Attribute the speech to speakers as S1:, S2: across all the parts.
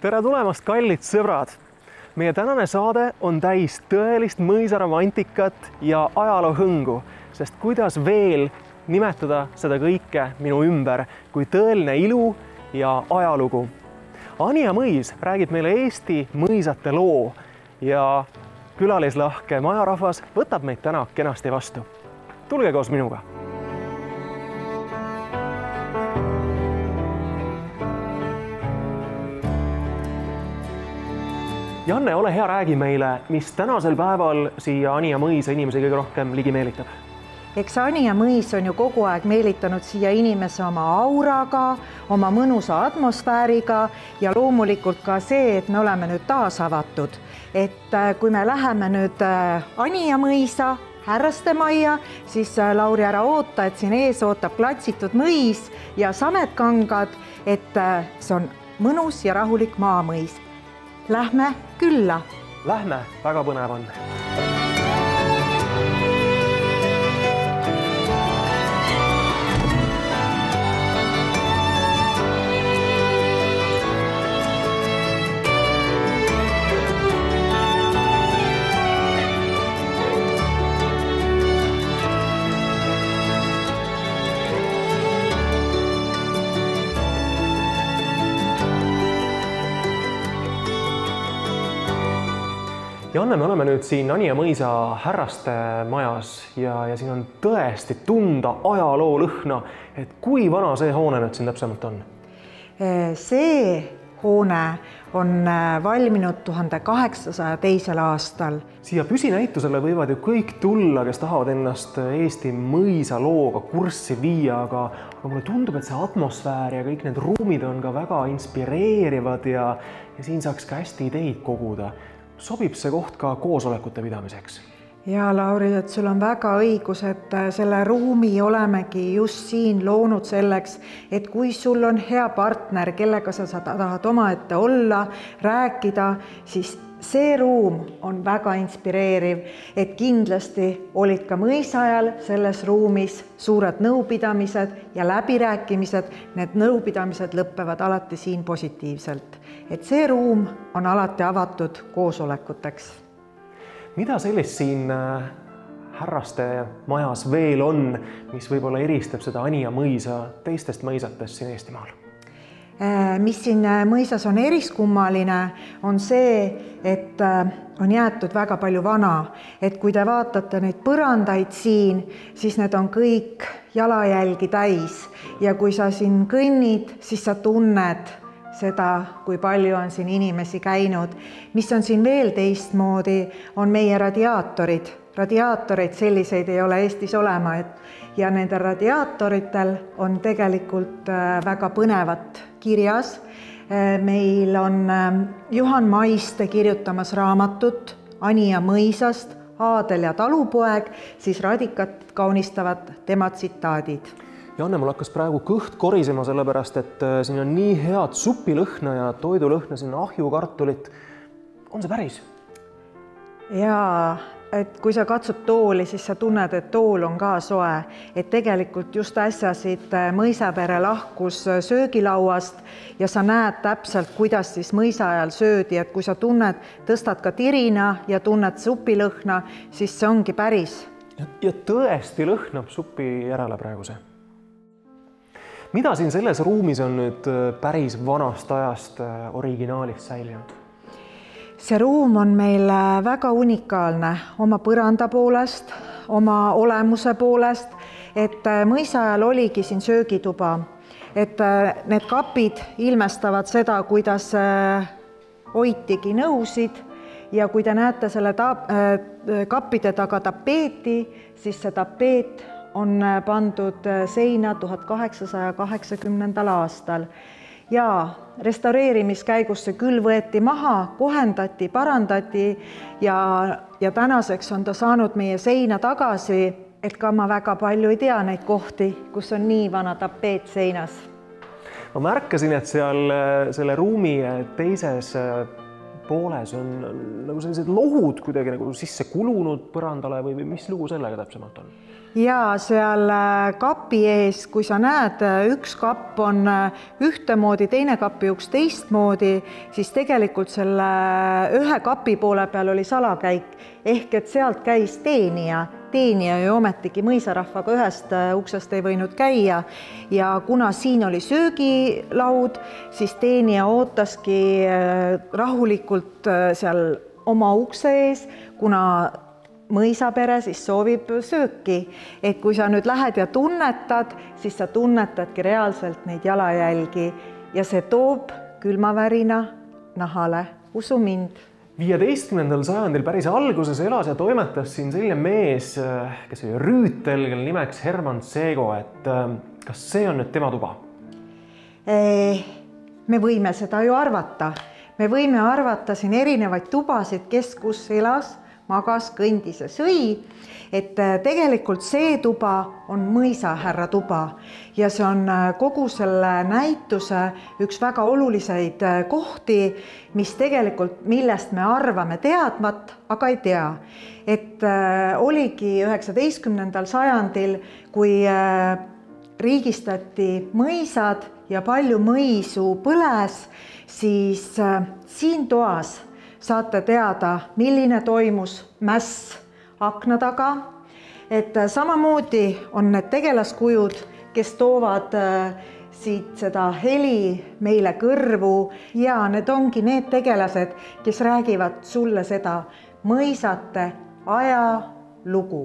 S1: Tere tulemast, kallid sõbrad! Meie tänane saade on täis tõelist mõisaromantikat ja ajaloohõngu, sest kuidas veel nimetada seda kõike minu ümber kui tõeline ilu ja ajalugu. Anija Mõis räägib meile Eesti mõisate loo ja külalislahke majarahvas võtab meid täna kenasti vastu. Tulge koos minuga! Janne, ole hea, räägi meile, mis tänasel päeval siia Anija Mõisa inimesi kõige rohkem ligi meelitab?
S2: Eks Anija Mõis on ju kogu aeg meelitanud siia inimese oma auraga, oma mõnusa atmosfääriga ja loomulikult ka see, et me oleme nüüd taas avatud. Et kui me läheme nüüd Anija Mõisa härraste majja, siis Lauri, ära oota, et siin ees ootab klatsitud mõis ja sametkangad, et see on mõnus ja rahulik maamõis. Lähme külla.
S1: Lähme, väga põnev on. Janne, me oleme nüüd siin Anija Mõisa härraste majas ja siin on tõesti tunda ajaloo lõhna, et kui vana see hoone nüüd siin täpsemalt on?
S2: See hoone on valminud 1802. aastal.
S1: Siia püsinäitusele võivad ju kõik tulla, kes tahavad ennast Eesti mõisa looga kurssi viia, aga mulle tundub, et see atmosfäär ja kõik need ruumid on ka väga inspireerivad ja siin saaks ka hästi ideid koguda. Sobib see koht ka koosolekute pidamiseks?
S2: Ja Lauri, et sul on väga õigus, et selle ruumi olemegi just siin loonud selleks, et kui sul on hea partner, kellega sa tahad omaette olla, rääkida, siis see ruum on väga inspireeriv, et kindlasti olid ka mõisa ajal selles ruumis suured nõupidamised ja läbirääkimised. Need nõupidamised lõppevad alati siin positiivselt. Et see ruum on alati avatud koosolekuteks.
S1: Mida sellist siin härraste majas veel on, mis võib-olla eristab seda Anija Mõisa teistest mõisatest siin Eestimaal?
S2: Mis siin mõisas on eriskummaline, on see, et on jäetud väga palju vana. Et kui te vaatate neid põrandaid siin, siis need on kõik jalajälgi täis. Ja kui sa siin kõnnid, siis sa tunned seda, kui palju on siin inimesi käinud. Mis on siin veel teistmoodi, on meie radiaatorid. Radiaatoreid selliseid ei ole Eestis olema. Ja nende radiaatoritel on tegelikult väga põnevat kirjas. Meil on Juhan Maiste kirjutamas raamatut Anija Mõisast, Aadel ja talupoeg, siis radikat kaunistavad tema tsitaadid.
S1: Janne, mul hakkas praegu kõht korisema sellepärast, et siin on nii head supilõhna ja toidulõhna, siin ahjukartulit. On see päris? Jaa,
S2: et kui sa katsud tooli, siis sa tunned, et tool on ka soe. Et tegelikult just äsja siit mõisapere lahkus söögilauast ja sa näed täpselt, kuidas siis mõisa ajal söödi. Et kui sa tunned, tõstad ka tirina ja tunned supilõhna, siis see ongi päris.
S1: Ja tõesti lõhnab supi järele praegu see. Mida siin selles ruumis on nüüd päris vanast ajast originaalist säilinud?
S2: See ruum on meil väga unikaalne oma põranda poolest, oma olemuse poolest, et mõisa ajal oligi siin söögituba. Et need kapid ilmestavad seda, kuidas hoitigi nõusid ja kui te näete selle kappide taga tapeeti, siis see tapeet on pandud seina 1880. aastal. Ja restaureerimiskäigus see küll võeti maha, kohendati, parandati ja tänaseks on ta saanud meie seina tagasi, et ka ma väga palju ei tea neid kohti, kus on nii vana tapeet seinas.
S1: Ma märkasin, et seal selle ruumi teises pooles on nagu sellised lohud kuidagi nagu sisse kulunud põrandale või mis lugu sellega täpsemalt on?
S2: Ja seal kapi ees, kui sa näed, üks kapp on ühtemoodi, teine kapi üks teistmoodi, siis tegelikult selle ühe kapi poole peal oli salakäik, ehk et sealt käis teenija. Teenija ju ometigi mõisarahvaga ühest uksest ei võinud käia ja kuna siin oli söögilaud, siis teenija ootaski rahulikult seal oma ukse ees, kuna mõisapere siis soovib sööki. Et kui sa nüüd lähed ja tunnetad, siis sa tunnetadki reaalselt neid jalajälgi ja see toob külmavärina nahale, usu mind.
S1: 15. sajandil päris alguses elas ja toimetas siin selline mees, kes oli rüütel, kelle nimeks Hermann Seego, et kas see on nüüd tema tuba?
S2: Me võime seda ju arvata. Me võime arvata siin erinevaid tubasid, kes kus elas, magas, kõndis ja sõi, et tegelikult see tuba on mõisahärra tuba ja see on kogu selle näituse üks väga oluliseid kohti, mis tegelikult, millest me arvame teadmat, aga ei tea. Et oligi 19. sajandil, kui riigistati mõisad ja palju mõisu põles, siis siin toas saate teada, milline toimus mäss akna taga. Et samamoodi on need tegelaskujud, kes toovad siit seda heli meile kõrvu ja need ongi need tegelased, kes räägivad sulle seda mõisate ajalugu.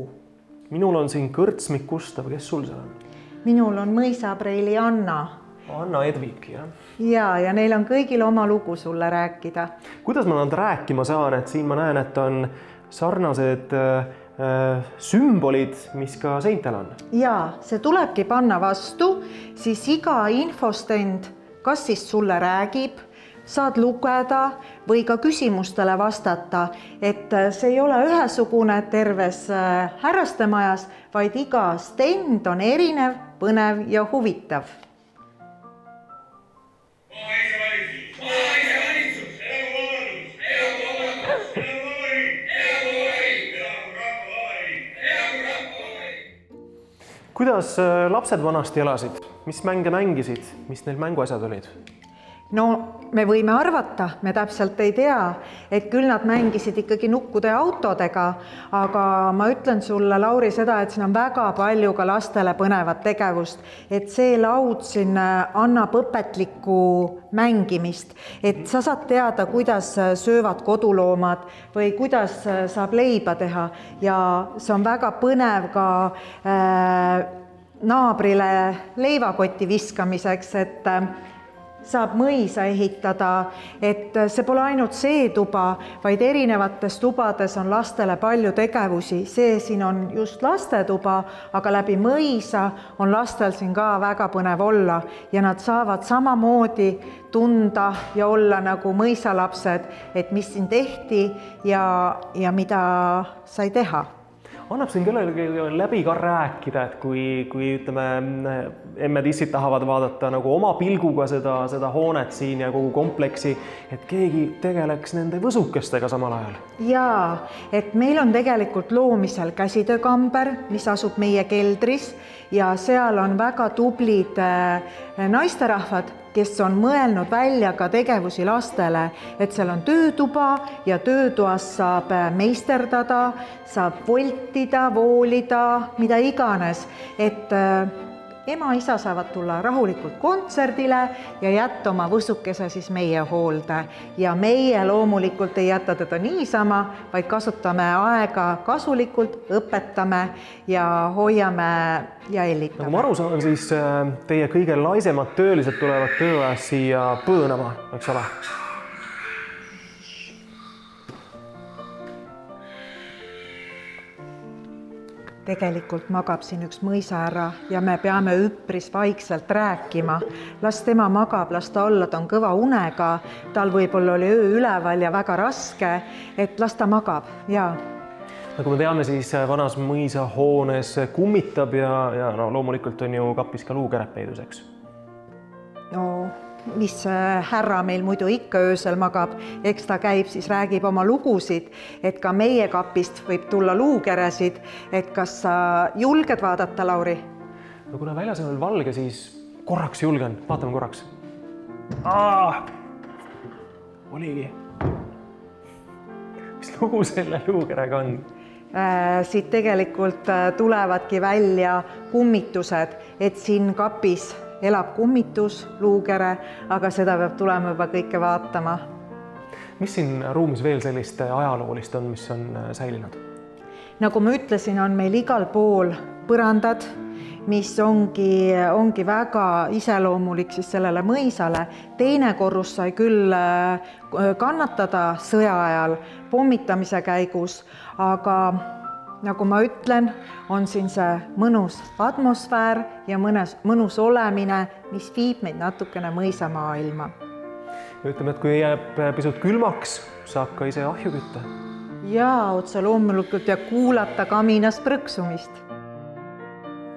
S1: Minul on siin Kõrtsmik Gustav, kes sul seal on?
S2: Minul on mõisapreili Anna.
S1: Anna Edvik, jah?
S2: Ja neil on kõigil oma lugu sulle rääkida.
S1: Kuidas ma nad rääkima saan, et siin ma näen, et on sarnased sümbolid, mis ka seintel on?
S2: Ja see tulebki panna vastu, siis iga infostend, kas siis sulle räägib, saad lugeda või ka küsimustele vastata, et see ei ole ühesugune terves härrastemajas, vaid iga stend on erinev, põnev ja huvitav.
S1: Kuidas lapsed vanasti elasid? Mis mänge mängisid? Mis neil mänguasjad olid?
S2: No me võime arvata, me täpselt ei tea, et küll nad mängisid ikkagi nukkude ja autodega, aga ma ütlen sulle, Lauri, seda, et siin on väga palju ka lastele põnevat tegevust, et see laud siin annab õpetlikku mängimist, et sa saad teada, kuidas söövad koduloomad või kuidas saab leiba teha ja see on väga põnev ka naabrile leivakotti viskamiseks, et saab mõisa ehitada, et see pole ainult see tuba, vaid erinevates tubades on lastele palju tegevusi. See siin on just lastetuba, aga läbi mõisa on lastel siin ka väga põnev olla ja nad saavad samamoodi tunda ja olla nagu mõisalapsed, et mis siin tehti ja mida sai teha.
S1: Annab siin kellelegi läbi ka rääkida, et kui ütleme, emmed-issid tahavad vaadata nagu oma pilguga seda hoonet siin ja kogu kompleksi, et keegi tegeleks nende võsukestega samal ajal. Jaa,
S2: et meil on tegelikult loomisel käsitöökamber, mis asub meie keldris ja seal on väga tublid naisterahvad, kes on mõelnud välja ka tegevusi lastele, et seal on töötuba ja töötoas saab meisterdada, saab voltida, voolida, mida iganes, et ema, isa saavad tulla rahulikult kontserdile ja jätta oma võsukese siis meie hoolde. Ja meie loomulikult ei jäta teda niisama, vaid kasutame aega kasulikult, õpetame ja hoiame ja ellitame.
S1: Nagu ma aru saan, siis teie kõige laisemad töölised tulevad tööajas siia põõnama, eks ole?
S2: Tegelikult magab siin üks mõisahärra ja me peame üpris vaikselt rääkima. Las tema magab, las ta olla, ta on kõva unega, tal võib-olla oli öö üleval ja väga raske, et las ta magab, jaa.
S1: Nagu me teame, siis vanas mõisahoones kummitab ja no, loomulikult on ju kapis ka luukärepeiduseks.
S2: No mis härra meil muidu ikka öösel magab, eks ta käib, siis räägib oma lugusid, et ka meie kapist võib tulla luukeresid, et kas sa julged vaadata, Lauri?
S1: No kuna väljas on veel valge, siis korraks julgen, vaatame korraks. Oligi. Mis lugu selle luukerega on?
S2: Siit tegelikult tulevadki välja kummitused, et siin kapis elab kummitus, luukere, aga seda peab tulema juba kõike vaatama.
S1: Mis siin ruumis veel sellist ajaloolist on, mis on säilinud?
S2: Nagu ma ütlesin, on meil igal pool põrandad, mis ongi väga iseloomulik siis sellele mõisale. Teine korrus sai küll kannatada sõja ajal pommitamise käigus, aga nagu ma ütlen, on siin see mõnus atmosfäär ja mõnus olemine, mis viib meid natukene mõisamaailma.
S1: Ütleme, et kui jääb pisut külmaks, saab ka ise ahju kütta.
S2: Jaa, otse loomulikult ja kuulata kaminas prõksumist.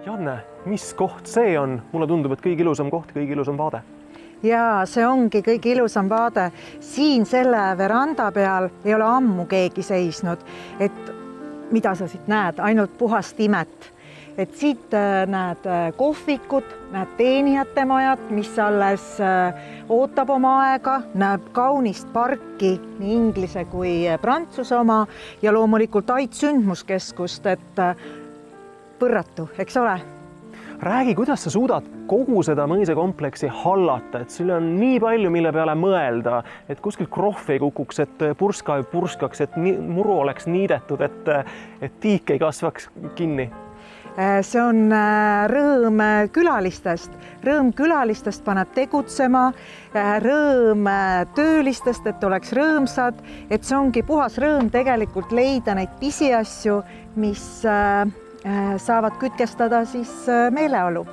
S1: Janne, mis koht see on? Mulle tundub, et kõige ilusam koht, kõige ilusam vaade.
S2: Jaa, see ongi kõige ilusam vaade. Siin selle veranda peal ei ole ammu keegi seisnud, et mida sa siit näed, ainult puhast imet. Et siit näed kohvikut, näed teenijate majad, mis alles ootab oma aega, näeb kaunist parki, nii Inglise kui Prantsuse oma ja loomulikult Ait sündmuskeskust, et põrratu, eks ole?
S1: Räägi, kuidas sa suudad kogu seda mõisakompleksi hallata, et sul on nii palju, mille peale mõelda, et kuskil krohv ei kukuks, et purska ei purskaks, et muru oleks niidetud, et tiik ei kasvaks kinni.
S2: See on rõõm külalistest. Rõõm külalistest paneb tegutsema, rõõm töölistest, et oleks rõõmsad, et see ongi puhas rõõm tegelikult leida neid pisiasju, mis saavad kütkestada siis meeleolu.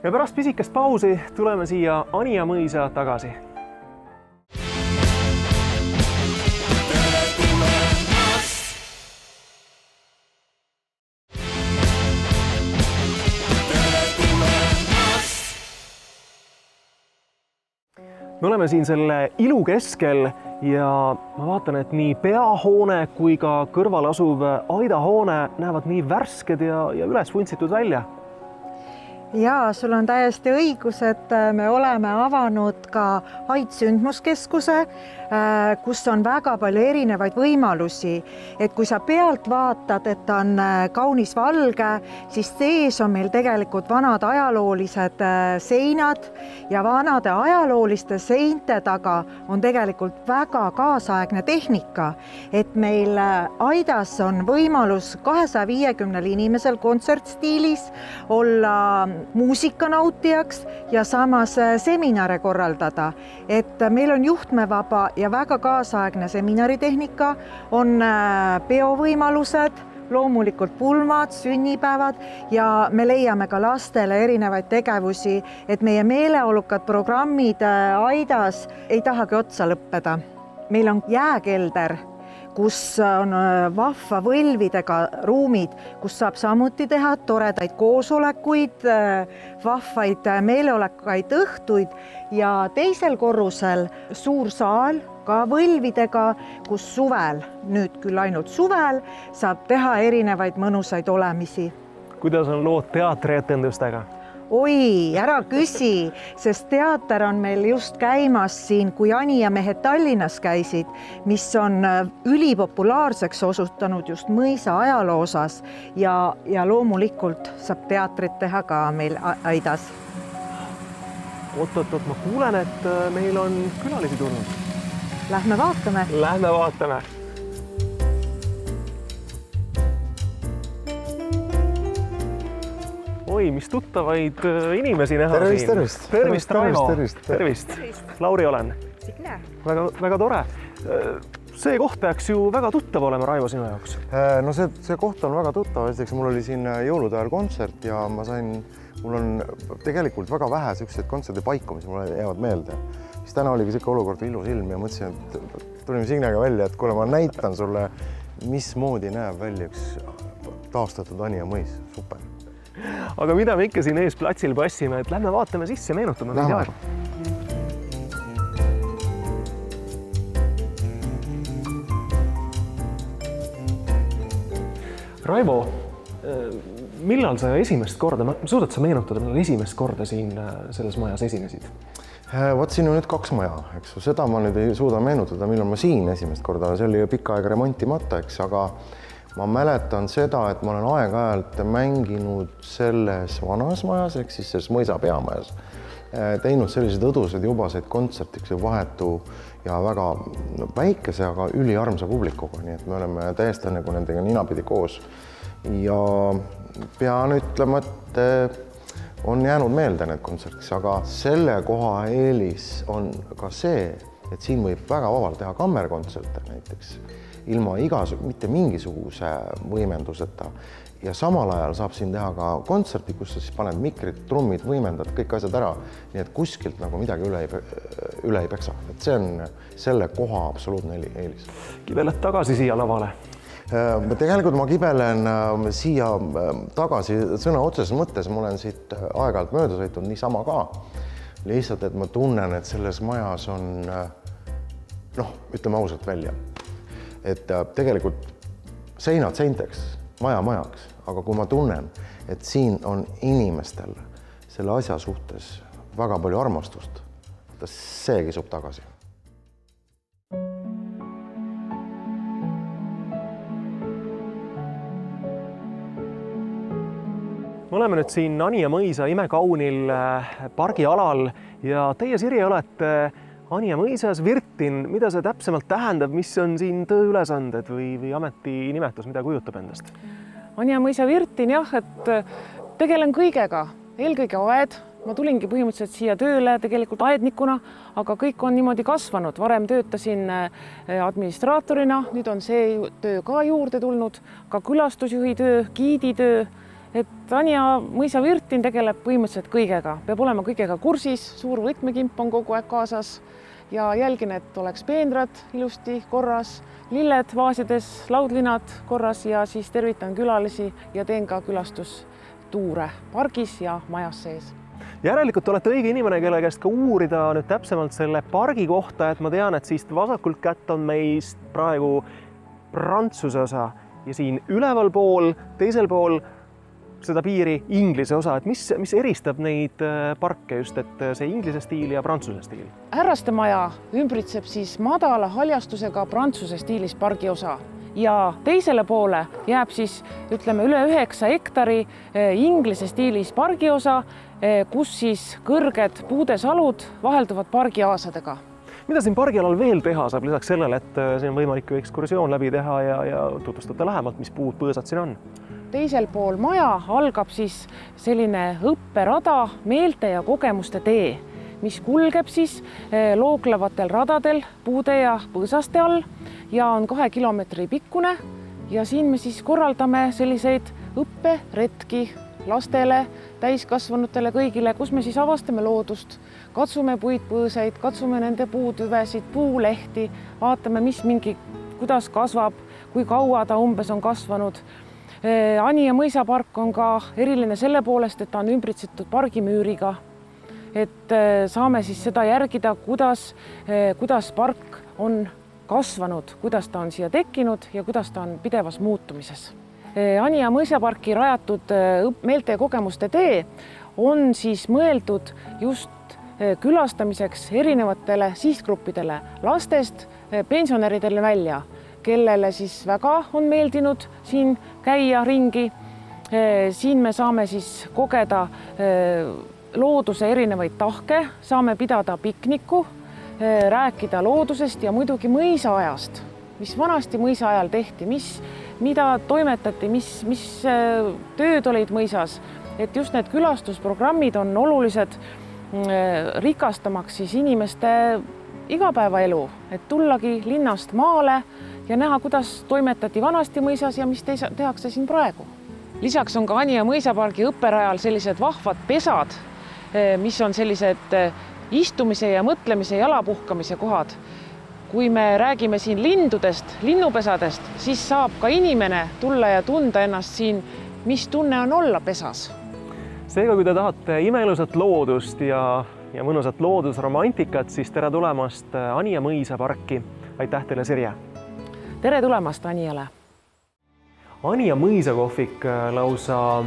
S1: Ja pärast pisikest pausi tuleme siia Anija mõisa tagasi. Me oleme siin selle ilu keskel ja ma vaatan, et nii peahoone kui ka kõrval asuv aidahoone näevad nii värsked ja üles vuntsitud välja.
S2: Jaa, sul on täiesti õigus, et me oleme avanud ka Ait sündmuskeskuse, kus on väga palju erinevaid võimalusi. Et kui sa pealt vaatad, et on kaunis valge, siis sees on meil tegelikult vanad ajaloolised seinad ja vanade ajalooliste seinte taga on tegelikult väga kaasaegne tehnika. Et meil aidas on võimalus 250 inimesel kontsertstiilis olla muusikanautijaks ja samas seminare korraldada. Et meil on juhtmevaba ja väga kaasaegne seminaritehnika, on peovõimalused, loomulikult pulmad, sünnipäevad ja me leiame ka lastele erinevaid tegevusi, et meie meeleolukad programmid aidas ei tahagi otsa lõppeda. Meil on jääkelder, kus on vahva võlvidega ruumid, kus saab samuti teha toredaid koosolekuid, vahvaid meeleolekaid õhtuid ja teisel korrusel suur saal ka võlvidega, kus suvel, nüüd küll ainult suvel, saab teha erinevaid mõnusaid olemisi.
S1: Kuidas on lood teatrietendustega?
S2: Oi, ära küsi, sest teater on meil just käimas siin, kui Anija mehed Tallinnas käisid, mis on ülipopulaarseks osutanud just mõisa ajaloo osas ja loomulikult saab teatrit teha ka meil aidas.
S1: Oot, ma kuulen, et meil on külalisi tulnud.
S2: Lähme vaatame.
S1: Lähme vaatame. Oi, mis tuttavaid inimesi näha siin. Tervist, Raivo. Tervist. Lauri olen.
S2: Signe.
S1: Väga tore. See koht peaks ju väga tuttav olema, Raivo, sinu jaoks.
S3: No see koht on väga tuttav. Esiteks mul oli siin jõulude ajal kontsert ja mul on tegelikult väga vähe selliseid kontserdi paiku, mis mulle jäävad meelde. Siis täna oligi selline olukord ilus ilm ja mõtlesin, et tulime Signega välja, et kuule, ma näitan sulle, mismoodi näeb välja üks taastatud Anija mõis. Super.
S1: Aga mida me ikka siin ees platsil passime, et lähme vaatame sisse, meenutame. Raivo, millal sa esimest korda, suudad sa meenutada, millal esimest korda siin selles majas esinesid?
S3: Vot siin on nüüd 2 maja, eks ju, seda ma nüüd ei suuda meenutada, millal ma siin esimest korda, see oli pikka aega remontimata, eks, aga ma mäletan seda, et ma olen aeg-ajalt mänginud selles vanas majas, ehk siis selles mõisa peamajas, teinud selliseid õduseid jubaseid kontsertiks ja vahetu ja väga väikese, aga üliarmsa publikuga, nii et me oleme täiesti nagu nendega ninapidi koos. Ja pean ütlema, et on jäänud meelde need kontsertiks, aga selle koha eelis on ka see, et siin võib väga vabalt teha kammerkontserte näiteks, ilma mitte mingisuguse võimenduseta. Ja samal ajal saab siin teha ka kontserti, kus sa siis paned mikrid, trummid, võimendad, kõik asjad ära, nii et kuskilt nagu midagi üle ei peksa. Et see on selle koha absoluutne eelis.
S1: Kibeled tagasi siia lavale?
S3: Tegelikult ma kibelen siia tagasi sõna otseses mõttes, ma olen siit aeg-ajalt mööda sõitnud niisama ka. Lihtsalt, et ma tunnen, et selles majas on, ütleme ausalt välja, et tegelikult seinad seinteks, maja majaks, aga kui ma tunnen, et siin on inimestel selle asja suhtes väga palju armastust, see kisub tagasi.
S1: Me oleme nüüd siin Anija mõisa imekaunil pargialal ja teie, Sirje, olete Anija mõisas Virtin. Mida see täpsemalt tähendab, mis on siin tööülesanded või ametinimetus, mida kujutab endast?
S4: Anija mõisa Virtin, jah, et tegelen kõigega, eelkõige aed. Ma tulingi põhimõtteliselt siia tööle tegelikult aednikuna, aga kõik on niimoodi kasvanud. Varem töötasin administraatorina, nüüd on see töö ka juurde tulnud, ka külastusjuhi töö, giiditöö. Et Anija mõisa Virtin tegeleb põhimõtteliselt kõigega, peab olema kõigega kursis, suur võtmekimp on kogu aeg kaasas ja jälgin, et oleks peenrad ilusti korras, lilled vaasides, laudlinad korras ja siis tervitan külalisi ja teen ka külastustuure pargis ja majas sees.
S1: Järelikult olete õige inimene, kelle käest ka uurida nüüd täpsemalt selle pargi kohta, et ma tean, et siist vasakult kätt on meist praegu Prantsuse osa ja siin üleval pool, teisel pool seda piiri Inglise osa, et mis eristab neid parke just, et see Inglise stiil ja Prantsuse stiil?
S4: Härraste maja ümbritseb siis madala haljastusega Prantsuse stiilis pargi osa ja teisele poole jääb siis, ütleme, üle 9 hektari Inglise stiilis pargi osa, kus siis kõrged puudesalud vahelduvad pargiaasadega.
S1: Mida siin pargialal veel teha saab lisaks sellele, et siin on võimalik ekskursioon läbi teha ja tutvustada lähemalt, mis puud põõsad siin on?
S4: Teisel pool maja algab siis selline õpperada, meelte ja kogemuste tee, mis kulgeb siis looglevatel radadel puude ja põõsaste all ja on 2 kilomeetri pikkune ja siin me siis korraldame selliseid õpperetki lastele, täiskasvanutele, kõigile, kus me siis avastame loodust, katsume puidpõõsaid, katsume nende puutüvesid, puulehti, vaatame, kuidas kasvab, kui kaua ta umbes on kasvanud. Anija mõisapark on ka eriline selle poolest, et ta on ümbritsetud pargimüüriga, et saame siis seda järgida, kuidas park on kasvanud, kuidas ta on siia tekkinud ja kuidas ta on pidevas muutumises. Anija mõisaparki rajatud meelte ja kogemuste tee on siis mõeldud just külastamiseks erinevatele sihtgruppidele, lastest pensionäridele välja, kellele siis väga on meeldinud siin käia ringi. Siin me saame siis kogeda looduse erinevaid tahke, saame pidada pikniku, rääkida loodusest ja muidugi mõisaajast, mis vanasti mõisaajal tehti, mida toimetati, mis tööd olid mõisas. Et just need külastusprogrammid on olulised rikastamaks siis inimeste igapäevaelu, et tullagi linnast maale ja näha, kuidas toimetati vanasti mõisas ja mis tehakse siin praegu. Lisaks on ka Anija mõisapargi õpperajal sellised vahvad pesad, mis on sellised istumise ja mõtlemise ja jalapuhkamise kohad. Kui me räägime siin lindudest, linnupesadest, siis saab ka inimene tulla ja tunda ennast siin, mis tunne on olla pesas.
S1: Seega, kui te tahate imelusat loodust ja mõnusat loodusromantikat, siis tere tulemast Anija mõisaparki. Aitäh teile, Sirje!
S4: Tere tulemast Anijale!
S1: Anija mõisa kohvik lausa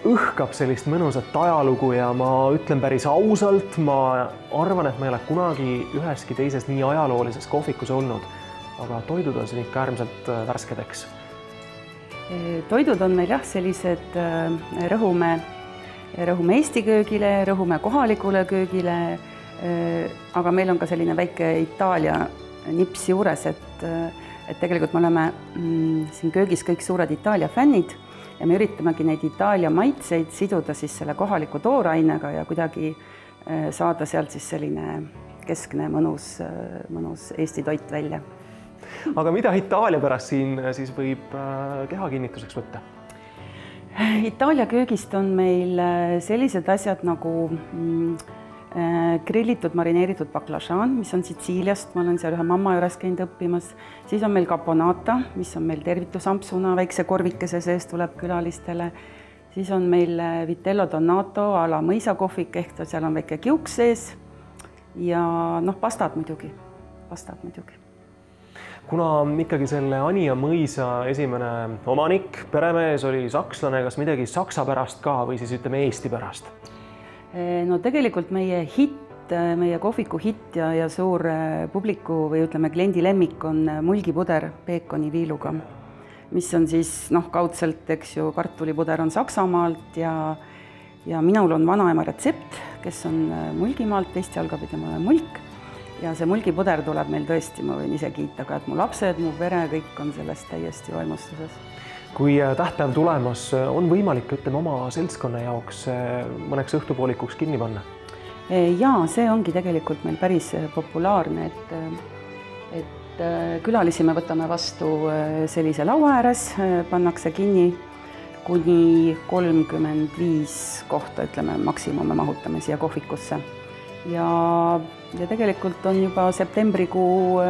S1: õhkab sellist mõnusat ajalugu ja ma ütlen päris ausalt, ma arvan, et ma ei ole kunagi üheski teises nii ajaloolises kohvikus olnud, aga toidud on siin ikka äärmiselt värsked, eks?
S5: Toidud on meil jah, sellised rõhume Eesti köögile, rõhume kohalikule köögile, aga meil on ka selline väike Itaalia nips juures, et tegelikult me oleme siin köögis kõik suured Itaalia fännid ja me üritamegi neid Itaalia maitseid siduda siis selle kohaliku toorainega ja kuidagi saada sealt siis selline keskne mõnus Eesti toit välja.
S1: Aga mida Itaalia pärast siin siis võib kehakinnituseks võtta?
S5: Itaalia köögist on meil sellised asjad nagu grillitud marineeritud baklažaan, mis on Sitsiiliast, ma olen seal ühe mamma juures käinud õppimas. Siis on meil caponata, mis on meil tervitusampsuna, väikse korvikese sees tuleb külalistele. Siis on meil vitello donato a la mõisakohvik, ehk seal on väike kiuk sees ja pastad muidugi.
S1: Kuna ikkagi selle Anija mõisa esimene omanik, peremees oli sakslane, kas midagi saksa pärast ka või siis ütleme Eesti pärast?
S5: No tegelikult meie kohviku hitt ja suur publiku või ütleme kliendi lemmik on mulgipuder peekoniviiluga, mis on siis kaudselt, eks ju, kartulipuder on Saksamaalt ja minul on vanaema retsept, kes on Mulgimaalt, Eesti algab tema mulk. Ja see mulgipuder tuleb meil tõesti, ma võin ise kiita ka, et mu lapsed, mu pere, kõik on sellest täiesti vaimustuses.
S1: Kui tähtpäev tulemas, on võimalik, ütleme, oma seltskonna jaoks mõneks õhtupoolikuks kinni panna?
S5: Jaa, see ongi tegelikult meil päris populaarne, et külalisi me võtame vastu sellise laua ääres, pannakse kinni kuni 35 kohta, ütleme, maksimum me mahutame siia kohvikusse. Ja tegelikult on juba septembrikuu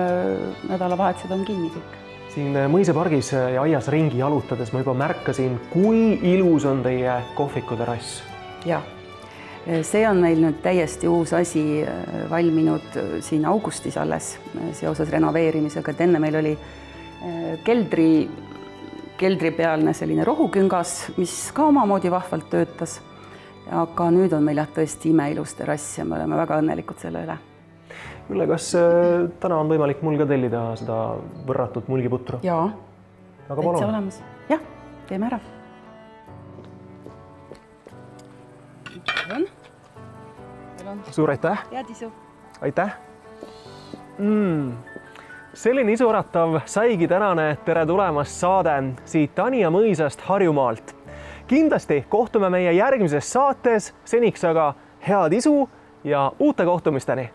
S5: nädalavahetused on kinni kõik.
S1: Siin mõisapargis ja aias ringi jalutades ma juba märkasin, kui ilus on teie kohvikuterrass.
S5: Jah, see on meil nüüd täiesti uus asi valminud siin augustis alles seoses renoveerimisega, et enne meil oli keldripealne selline rohuküngas, mis ka omamoodi vahvalt töötas. Aga nüüd on meil tõesti imeilus terrass ja me oleme väga õnnelikud selle üle.
S1: Ülle, kas täna on võimalik mul ka tellida seda võrratut mulgiputru?
S5: Jaa,
S1: täitsa
S5: olemas. Jah, teeme ära.
S1: Suur aitäh!
S5: Head isu!
S1: Aitäh! Selline isuäratav saigi tänane Tere tulemast saade siit Anija mõisast Harjumaalt. Kindlasti kohtume meie järgmises saates, seniks aga head isu ja uute kohtumisteni!